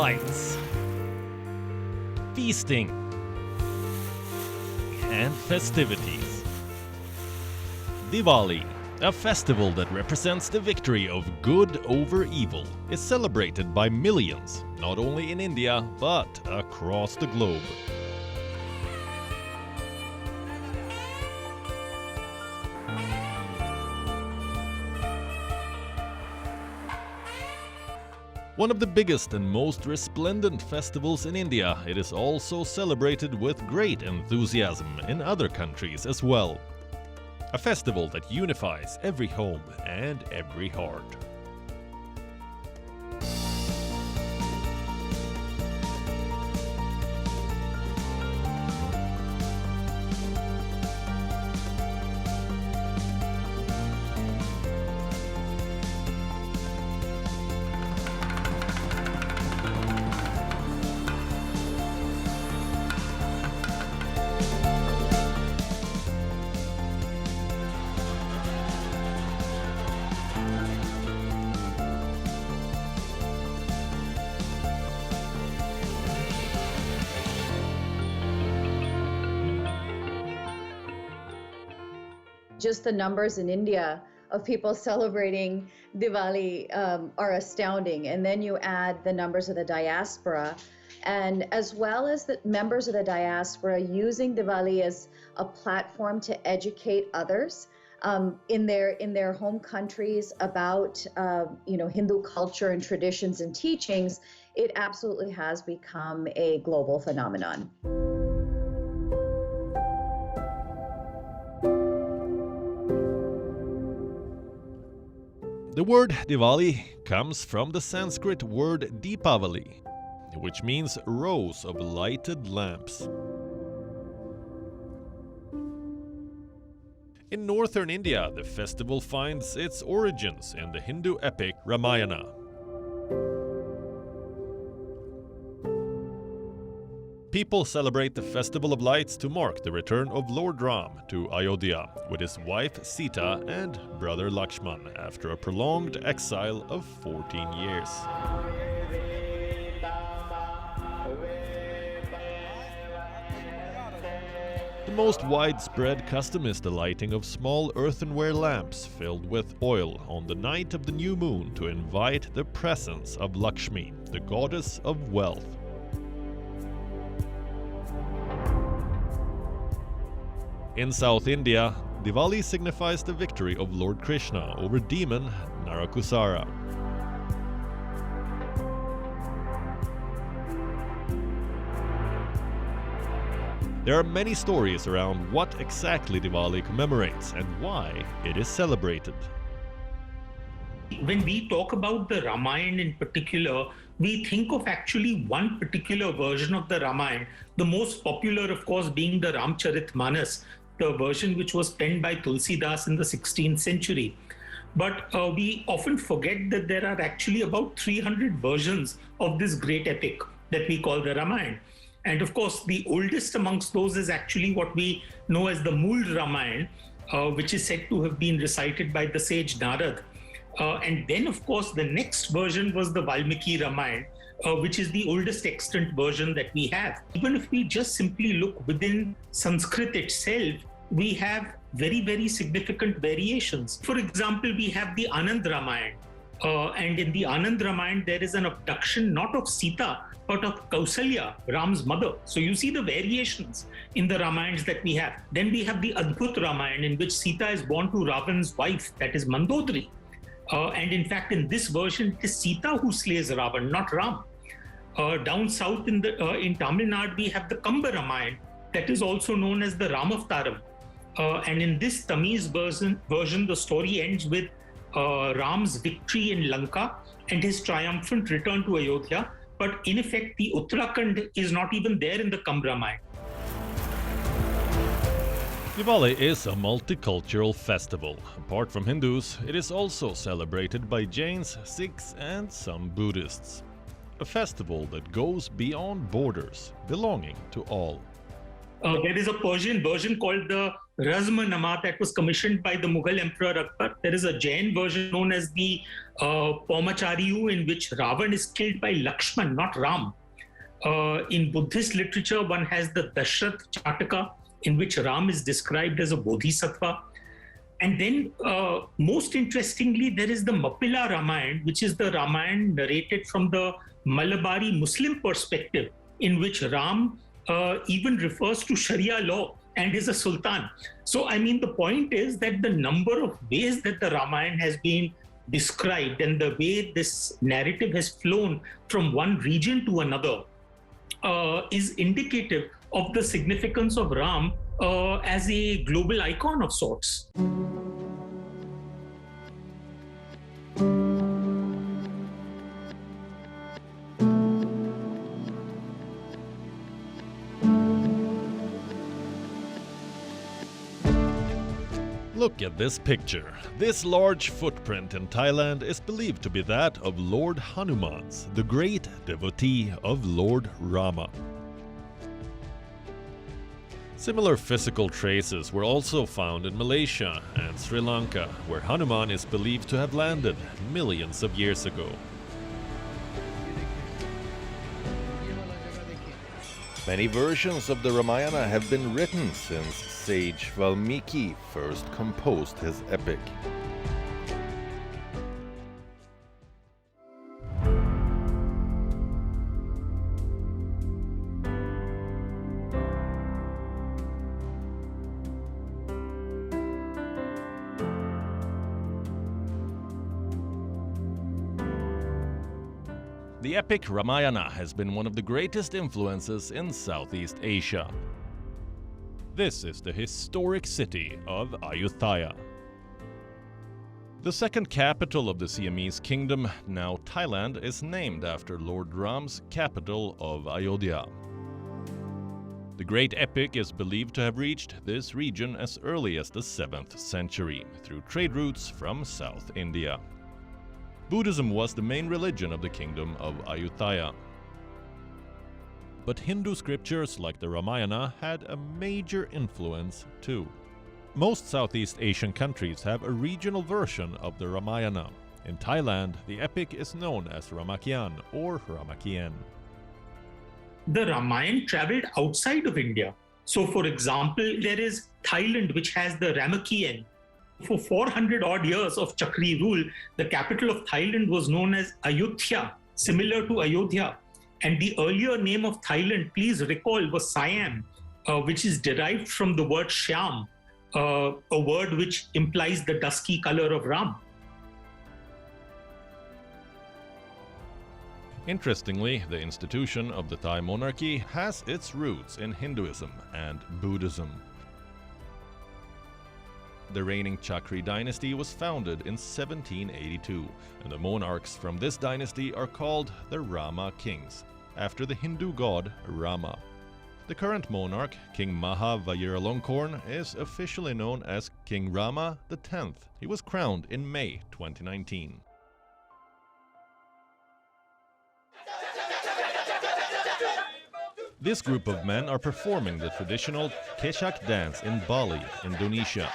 lights, feasting, and festivities. Diwali, a festival that represents the victory of good over evil, is celebrated by millions, not only in India but across the globe. One of the biggest and most resplendent festivals in India, it is also celebrated with great enthusiasm in other countries as well. A festival that unifies every home and every heart. Just the numbers in India of people celebrating Diwali are astounding. And then you add the numbers of the diaspora, and as well as the members of the diaspora using Diwali as a platform to educate others in their home countries about Hindu culture and traditions and teachings. It absolutely has become a global phenomenon. The word Diwali comes from the Sanskrit word Deepavali, which means rows of lighted lamps. In northern India, the festival finds its origins in the Hindu epic Ramayana. People celebrate the Festival of Lights to mark the return of Lord Ram to Ayodhya with his wife Sita and brother Lakshman after a prolonged exile of 14 years. The most widespread custom is the lighting of small earthenware lamps filled with oil on the night of the new moon to invite the presence of Lakshmi, the goddess of wealth. In South India, Diwali signifies the victory of Lord Krishna over demon Narakusara. There are many stories around what exactly Diwali commemorates and why it is celebrated. When we talk about the Ramayana in particular, we think of actually one particular version of the Ramayana, the most popular, of course, being the Ramcharitmanas, the version which was penned by Tulsidas in the 16th century. But we often forget that there are actually about 300 versions of this great epic that we call the Ramayana. And of course, the oldest amongst those is actually what we know as the Mool Ramayana, which is said to have been recited by the sage Narad. And then, of course, the next version was the Valmiki Ramayana, which is the oldest extant version that we have. Even if we just simply look within Sanskrit itself, we have very, very significant variations. For example, we have the Anand Ramayana. And in the Anand Ramayana, there is an abduction not of Sita, but of Kausalya, Ram's mother. So you see the variations in the Ramayans that we have. Then we have the Adbhut Ramayana, in which Sita is born to Ravan's wife, that is Mandodari. And in fact, in this version, it is Sita who slays Ravan, not Ram. Down south in Tamil Nadu, we have the Kamba Ramayana, that is also known as the Ramavtaram. And in this Tamil version, the story ends with Ram's victory in Lanka and his triumphant return to Ayodhya. But in effect, the Uttarakhand is not even there in the Kamba Ramayana. Diwali is a multicultural festival. Apart from Hindus, it is also celebrated by Jains, Sikhs, and some Buddhists. A festival that goes beyond borders, belonging to all. There is a Persian version called the Razmanama that was commissioned by the Mughal Emperor Akbar. There is a Jain version known as the Paumachariyu, in which Ravan is killed by Lakshman, not Ram. In Buddhist literature, one has the Dashrath Jataka, in which Ram is described as a bodhisattva. And then, most interestingly, there is the Mappila Ramayana, which is the Ramayana narrated from the Malabari Muslim perspective, in which Ram even refers to Sharia law and is a sultan. So, I mean, the point is that the number of ways that the Ramayana has been described and the way this narrative has flown from one region to another is indicative of the significance of Ram as a global icon of sorts. Look at this picture. This large footprint in Thailand is believed to be that of Lord Hanuman's, the great devotee of Lord Rama. Similar physical traces were also found in Malaysia and Sri Lanka, where Hanuman is believed to have landed millions of years ago. Many versions of the Ramayana have been written since sage Valmiki first composed his epic. The epic Ramayana has been one of the greatest influences in Southeast Asia. This is the historic city of Ayutthaya. The second capital of the Siamese kingdom, now Thailand, is named after Lord Ram's capital of Ayodhya. The great epic is believed to have reached this region as early as the 7th century through trade routes from South India. Buddhism was the main religion of the kingdom of Ayutthaya. But Hindu scriptures like the Ramayana had a major influence too. Most Southeast Asian countries have a regional version of the Ramayana. In Thailand, the epic is known as Ramakien or Ramakien. The Ramayana traveled outside of India. So, for example, there is Thailand, which has the Ramakien. For 400 odd years of Chakri rule, the capital of Thailand was known as Ayutthaya, similar to Ayodhya. And the earlier name of Thailand, please recall, was Siam, which is derived from the word Shyam, a word which implies the dusky color of Ram. Interestingly, the institution of the Thai monarchy has its roots in Hinduism and Buddhism. The reigning Chakri dynasty was founded in 1782, and the monarchs from this dynasty are called the Rama kings, after the Hindu god Rama. The current monarch, King Maha Vajiralongkorn, is officially known as King Rama X. He was crowned in May 2019. This group of men are performing the traditional Kecak dance in Bali, Indonesia.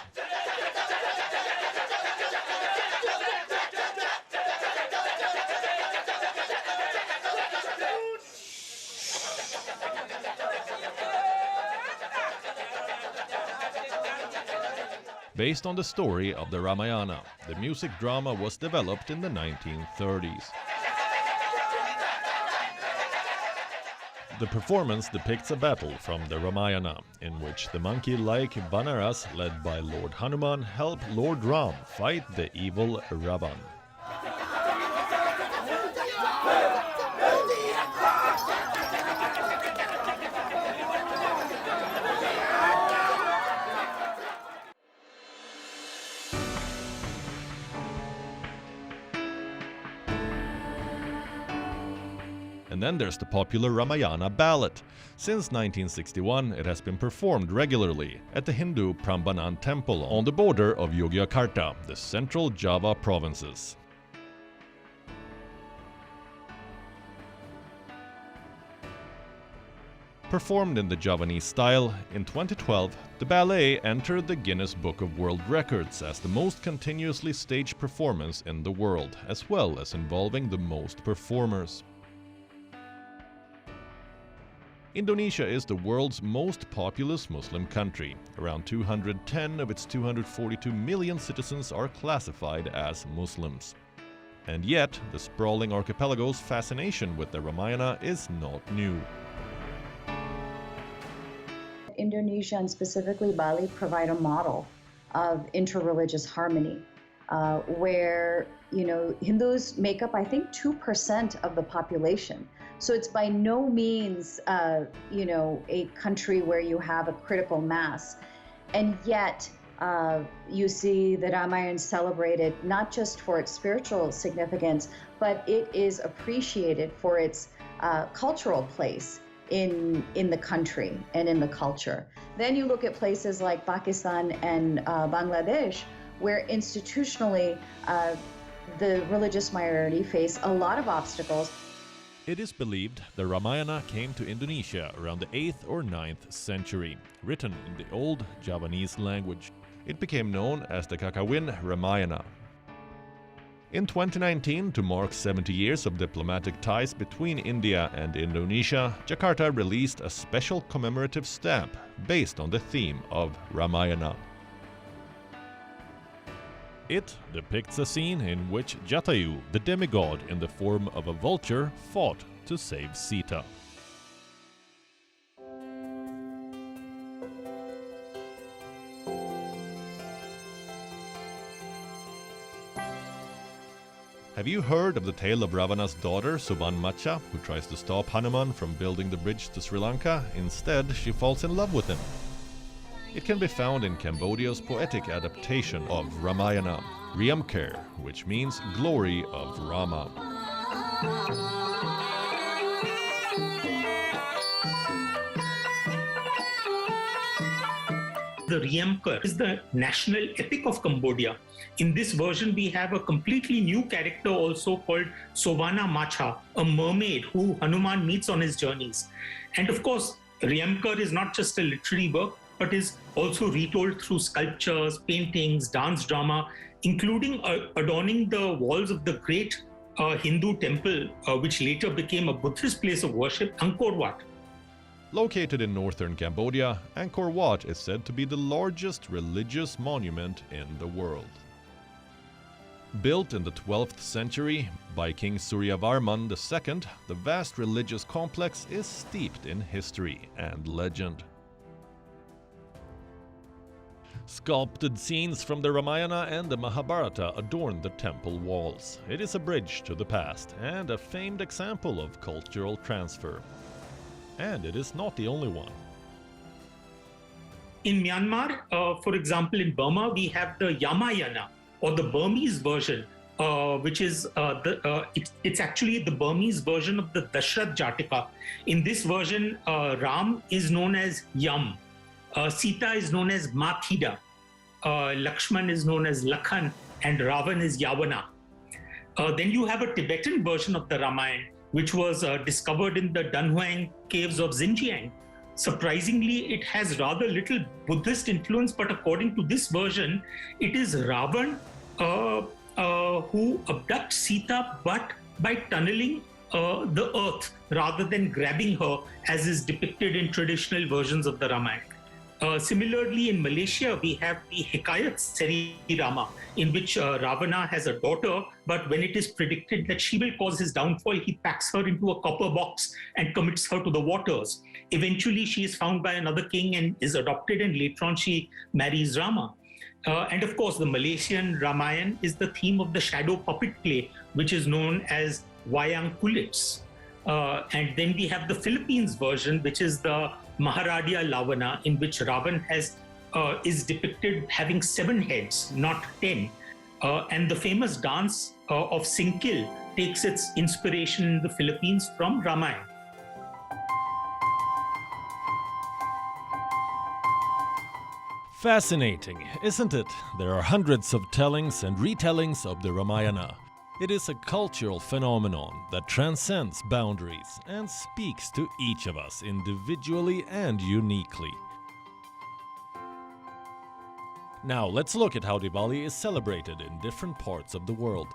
Based on the story of the Ramayana, the music drama was developed in the 1930s. The performance depicts a battle from the Ramayana, in which the monkey-like Vanaras, led by Lord Hanuman, help Lord Ram fight the evil Ravan. And then there's the popular Ramayana ballad. Since 1961, it has been performed regularly at the Hindu Prambanan temple on the border of Yogyakarta, the central Java provinces. Performed in the Javanese style, in 2012, the ballet entered the Guinness Book of World Records as the most continuously staged performance in the world, as well as involving the most performers. Indonesia is the world's most populous Muslim country. Around 210 of its 242 million citizens are classified as Muslims. And yet, the sprawling archipelago's fascination with the Ramayana is not new. Indonesia and specifically Bali provide a model of interreligious harmony, where Hindus make up, I think, 2% of the population. So it's by no means, a country where you have a critical mass, and yet you see the Ramayana celebrated not just for its spiritual significance, but it is appreciated for its cultural place in the country and in the culture. Then you look at places like Pakistan and Bangladesh, where institutionally the religious minority face a lot of obstacles. It is believed the Ramayana came to Indonesia around the 8th or 9th century, written in the old Javanese language. It became known as the WION Ramayana. In 2019, to mark 70 years of diplomatic ties between India and Indonesia, Jakarta released a special commemorative stamp based on the theme of Ramayana. It depicts a scene in which Jatayu, the demigod in the form of a vulture, fought to save Sita. Have you heard of the tale of Ravana's daughter, Subanmacha, who tries to stop Hanuman from building the bridge to Sri Lanka? Instead, she falls in love with him. It can be found in Cambodia's poetic adaptation of Ramayana, Riamker, which means glory of Rama. The Riamker is the national epic of Cambodia. In this version, we have a completely new character also called Sovana Macha, a mermaid who Hanuman meets on his journeys. And of course, Riamker is not just a literary work, but is also retold through sculptures, paintings, dance drama, including adorning the walls of the great Hindu temple, which later became a Buddhist place of worship, Angkor Wat. Located in northern Cambodia, Angkor Wat is said to be the largest religious monument in the world. Built in the 12th century by King Suryavarman II, the vast religious complex is steeped in history and legend. Sculpted scenes from the Ramayana and the Mahabharata adorn the temple walls. It is a bridge to the past and a famed example of cultural transfer. And it is not the only one. In Myanmar, for example, in Burma, we have the Ramayana, or the Burmese version, which is it's actually the Burmese version of the Dashrath Jataka. In this version, Ram is known as Yam, Sita is known as Mathida, Lakshman is known as Lakhan, and Ravan is Yavana. Then you have a Tibetan version of the Ramayana, which was discovered in the Dunhuang caves of Xinjiang. Surprisingly, it has rather little Buddhist influence, but according to this version, it is Ravan who abducts Sita, but by tunneling the earth rather than grabbing her, as is depicted in traditional versions of the Ramayana. Similarly, in Malaysia, we have the Hikayat Seri Rama, in which Ravana has a daughter, but when it is predicted that she will cause his downfall, he packs her into a copper box and commits her to the waters. Eventually, she is found by another king and is adopted, and later on she marries Rama. And of course, the Malaysian Ramayana is the theme of the shadow puppet play, which is known as Wayang Kulits. And then we have the Philippines version, which is the Maharadia Lavana, in which Ravan is depicted having 7 heads, not 10. And the famous dance of Singkil takes its inspiration in the Philippines from Ramayana. Fascinating, isn't it? There are hundreds of tellings and retellings of the Ramayana. It is a cultural phenomenon that transcends boundaries and speaks to each of us individually and uniquely. Now let's look at how Diwali is celebrated in different parts of the world.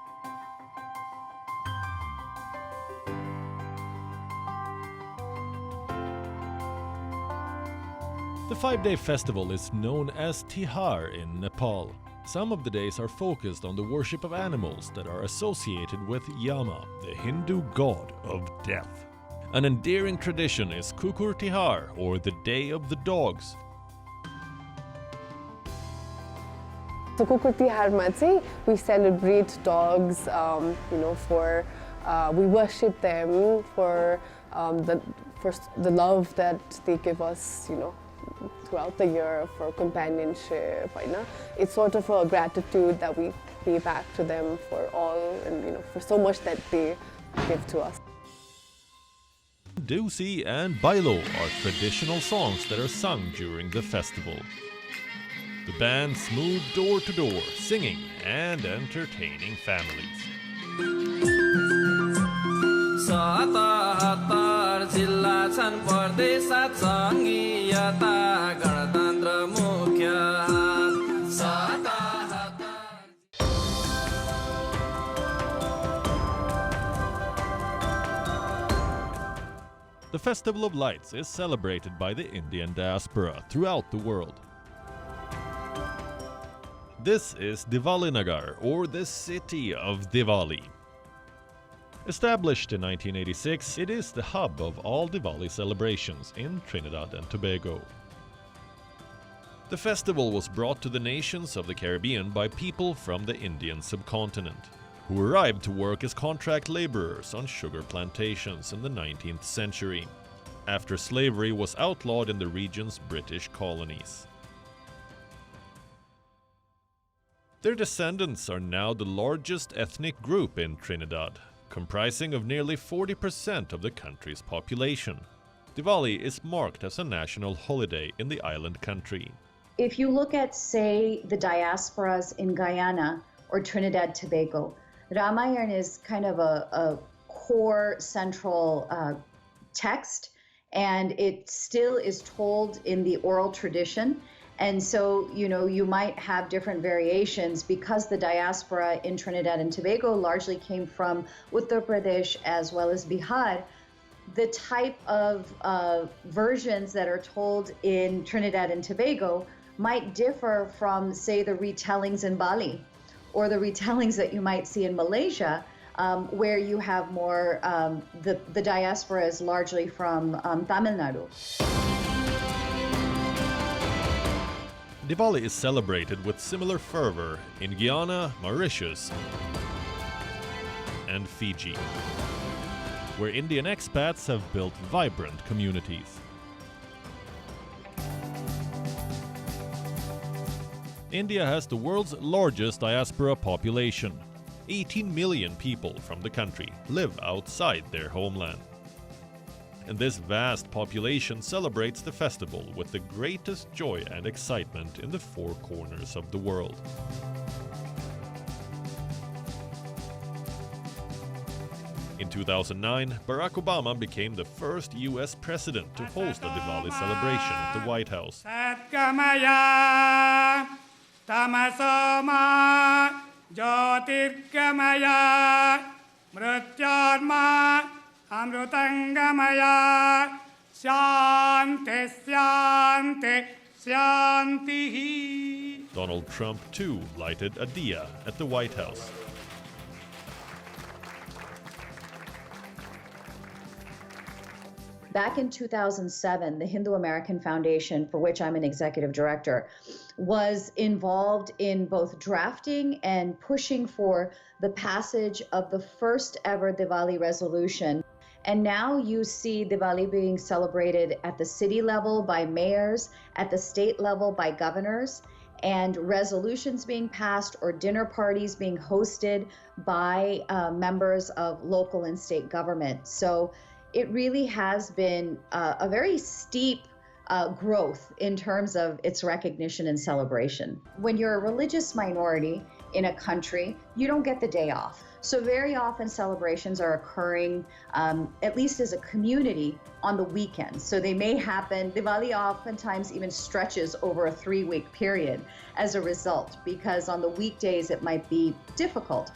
The 5-day festival is known as Tihar in Nepal. Some of the days are focused on the worship of animals that are associated with Yama, the Hindu god of death. An endearing tradition is Kukur Tihar, or the Day of the Dogs. So Kukur Tihar ma chahi we celebrate dogs, we worship them for the love that they give us, throughout the year, for companionship. It's sort of a gratitude that we pay back to them for all and for so much that they give to us. Dusi and Bailo are traditional songs that are sung during the festival. The bands move door to door, singing and entertaining families. The Festival of Lights is celebrated by the Indian diaspora throughout the world. This is Diwali Nagar, or the city of Diwali. Established in 1986, it is the hub of all Diwali celebrations in Trinidad and Tobago. The festival was brought to the nations of the Caribbean by people from the Indian subcontinent, who arrived to work as contract laborers on sugar plantations in the 19th century, after slavery was outlawed in the region's British colonies. Their descendants are now the largest ethnic group in Trinidad, comprising of nearly 40% of the country's population. Diwali is marked as a national holiday in the island country. If you look at, say, the diasporas in Guyana or Trinidad Tobago, Ramayana is kind of a core central text, and it still is told in the oral tradition. And so, you might have different variations because the diaspora in Trinidad and Tobago largely came from Uttar Pradesh as well as Bihar. The type of versions that are told in Trinidad and Tobago might differ from, say, the retellings in Bali or the retellings that you might see in Malaysia, where you have more, the diaspora is largely from Tamil Nadu. Diwali is celebrated with similar fervor in Guyana, Mauritius, and Fiji, where Indian expats have built vibrant communities. India has the world's largest diaspora population. 18 million people from the country live outside their homeland. And this vast population celebrates the festival with the greatest joy and excitement in the four corners of the world. In 2009, Barack Obama became the first US president to host a Diwali celebration at the White House. Donald Trump, too, lighted a diya at the White House. Back in 2007, the Hindu American Foundation, for which I'm an executive director, was involved in both drafting and pushing for the passage of the first ever Diwali resolution. And now you see Diwali being celebrated at the city level by mayors, at the state level by governors, and resolutions being passed or dinner parties being hosted by members of local and state government. So it really has been a very steep growth in terms of its recognition and celebration. When you're a religious minority, in a country, you don't get the day off. So very often celebrations are occurring, at least as a community, on the weekends. So they may happen, Diwali oftentimes even stretches over a 3-week period as a result, because on the weekdays it might be difficult.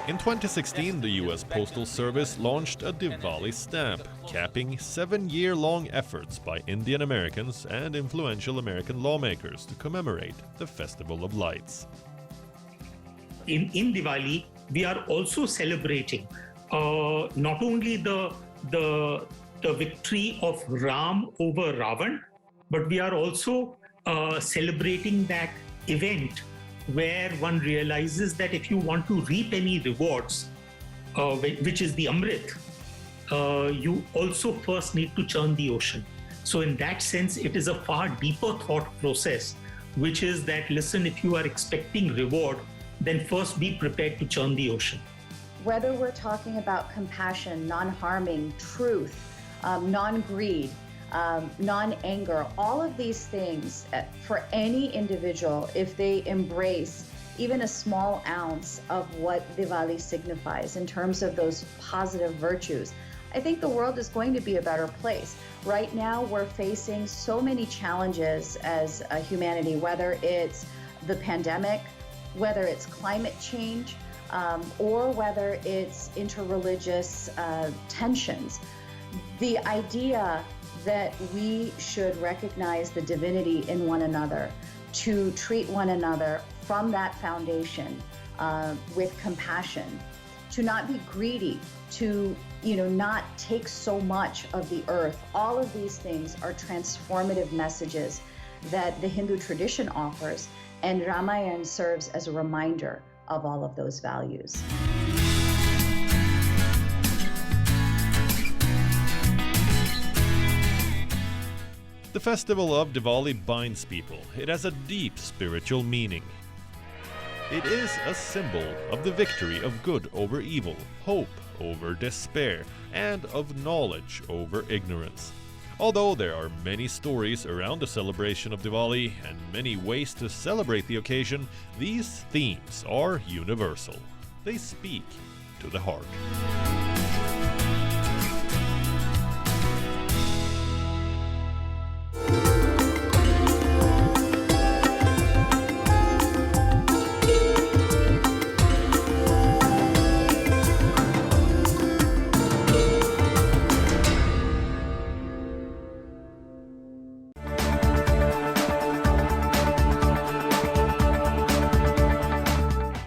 In 2016, the US Postal Service launched a Diwali stamp, capping 7-year-long efforts by Indian Americans and influential American lawmakers to commemorate the Festival of Lights. In Diwali, we are also celebrating not only the victory of Ram over Ravan, but we are also celebrating that event where one realizes that if you want to reap any rewards, which is the Amrit, you also first need to churn the ocean. So in that sense, it is a far deeper thought process, which is that, listen, if you are expecting reward, then first be prepared to churn the ocean. Whether we're talking about compassion, non-harming, truth, non-greed, non-anger, all of these things for any individual, if they embrace even a small ounce of what Diwali signifies in terms of those positive virtues, I think the world is going to be a better place. Right now, we're facing so many challenges as a humanity, whether it's the pandemic, whether it's climate change, or whether it's interreligious tensions. The idea that we should recognize the divinity in one another, to treat one another from that foundation with compassion, to not be greedy, to not take so much of the earth. All of these things are transformative messages that the Hindu tradition offers, and Ramayana serves as a reminder of all of those values. The festival of Diwali binds people. It has a deep spiritual meaning. It is a symbol of the victory of good over evil, hope over despair, and of knowledge over ignorance. Although there are many stories around the celebration of Diwali and many ways to celebrate the occasion, these themes are universal. They speak to the heart.